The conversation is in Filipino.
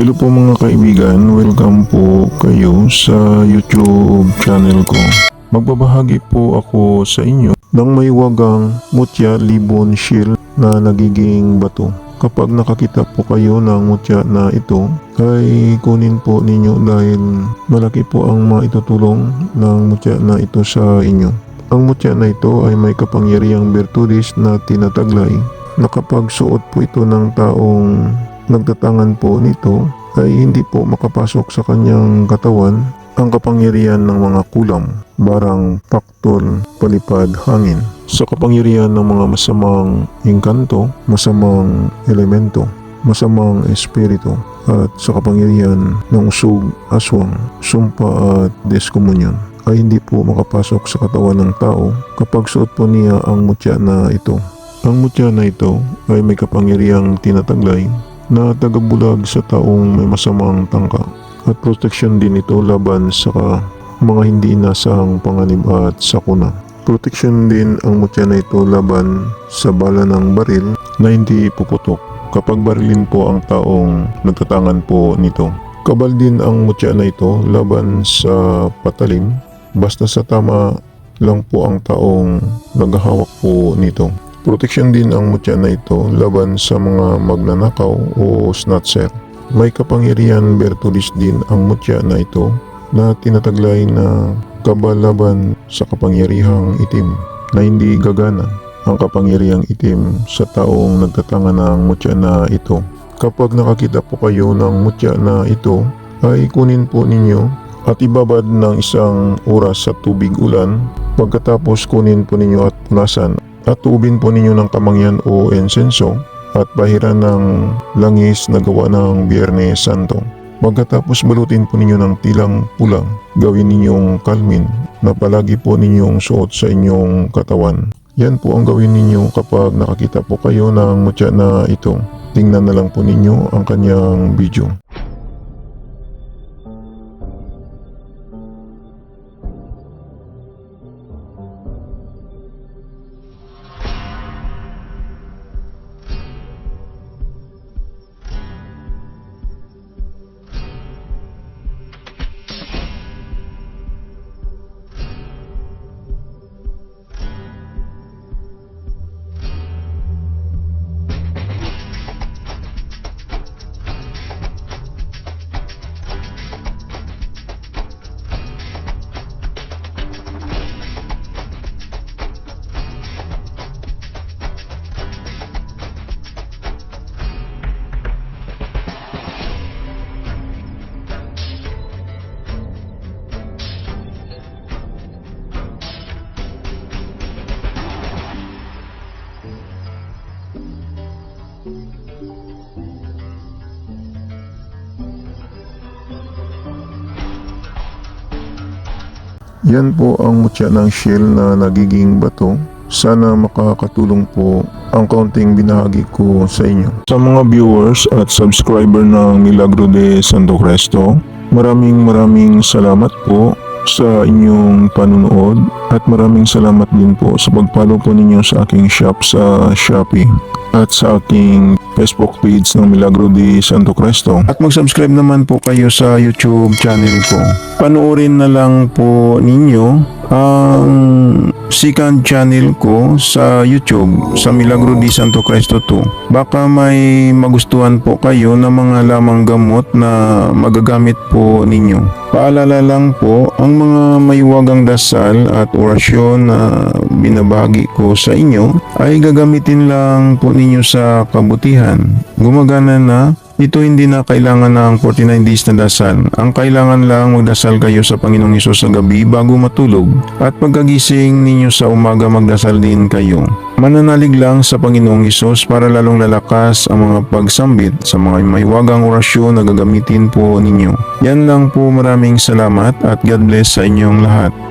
Hello po mga kaibigan, welcome po kayo sa YouTube channel ko. Magbabahagi po ako sa inyo ng may wagang mutya libon shield na nagiging bato. Kapag nakakita po kayo ng mutya na ito, ay kunin po ninyo dahil malaki po ang maitutulong ng mutya na ito sa inyo. Ang mutya na ito ay may kapangyarihang bertudis na tinataglay na kapag suot po ito ng taong nagtatangan po nito ay hindi po makapasok sa kanyang katawan ang kapangyarihan ng mga kulam, barang, paktol, palipad, hangin. Sa kapangyarihan ng mga masamang engkanto, masamang elemento, masamang espiritu, at sa kapangyarihan ng usog, aswang, sumpa at deskomunyon ay hindi po makapasok sa katawan ng tao kapag suot po niya ang mutya na ito. Ang mutya na ito ay may kapangyarihang tinataglay na tagabulag sa taong may masamang tangka at proteksyon din ito laban sa mga hindi inasahang panganib at sakuna. Proteksyon din ang mutya na ito laban sa bala ng baril na hindi puputok kapag barilin po ang taong nagtatangan po nito. Kabal din ang mutya na ito laban sa patalim basta sa tama lang po ang taong naghahawak po nito. Proteksyon din ang mutya na ito laban sa mga magnanakaw o snatcher. May kapangyarihan bertudis din ang mutya na ito na tinataglay na kabal laban sa kapangyarihang itim na hindi gagana ang kapangyarihang itim sa taong nagtatanga ng mutya na ito. Kapag nakakita po kayo ng mutya na ito ay kunin po ninyo at ibabad ng 1 oras sa tubig ulan. Pagkatapos kunin po ninyo at punasan at tuubin po ninyo ng kamangyan o ensenso at bahiran ng langis na gawa ng Biyernes Santo. Pagkatapos balutin po ninyo ng tilang pulang, gawin ninyong kalmin na palagi po ninyong suot sa inyong katawan. Yan po ang gawin ninyo kapag nakakita po kayo ng mutya na ito. Tingnan na lang po ninyo ang kanyang video. Yan po ang mutya ng shell na nagiging bato. Sana makakatulong po ang kaunting binahagi ko sa inyo. Sa mga viewers at subscriber ng Milagro de Santo Cristo, maraming salamat po sa inyong panunood at maraming salamat din po sa pag-follow po ninyo sa aking shop sa Shopee at sa aking Facebook page ng Milagro de Santo Cristo. At mag-subscribe naman po kayo sa YouTube channel ko. Panoorin na lang po ninyo ang second channel ko sa YouTube sa Milagro de Santo Cristo 2. Baka may magustuhan po kayo na mga lamang gamot na magagamit po ninyo. Paalala lang po, ang mga maywagang dasal at orasyon na binabahagi ko sa inyo ay gagamitin lang po ninyo sa kabutihan. Gumagana na. Ito hindi na kailangan ng 49 days na dasal. Ang kailangan lang magdasal kayo sa Panginoong Hesus sa gabi bago matulog. At pagkagising ninyo sa umaga magdasal din kayo. Mananalig lang sa Panginoong Hesus para lalong lalakas ang mga pagsambit sa mga maywagang orasyon na gagamitin po ninyo. Yan lang po, maraming salamat at God bless sa inyong lahat.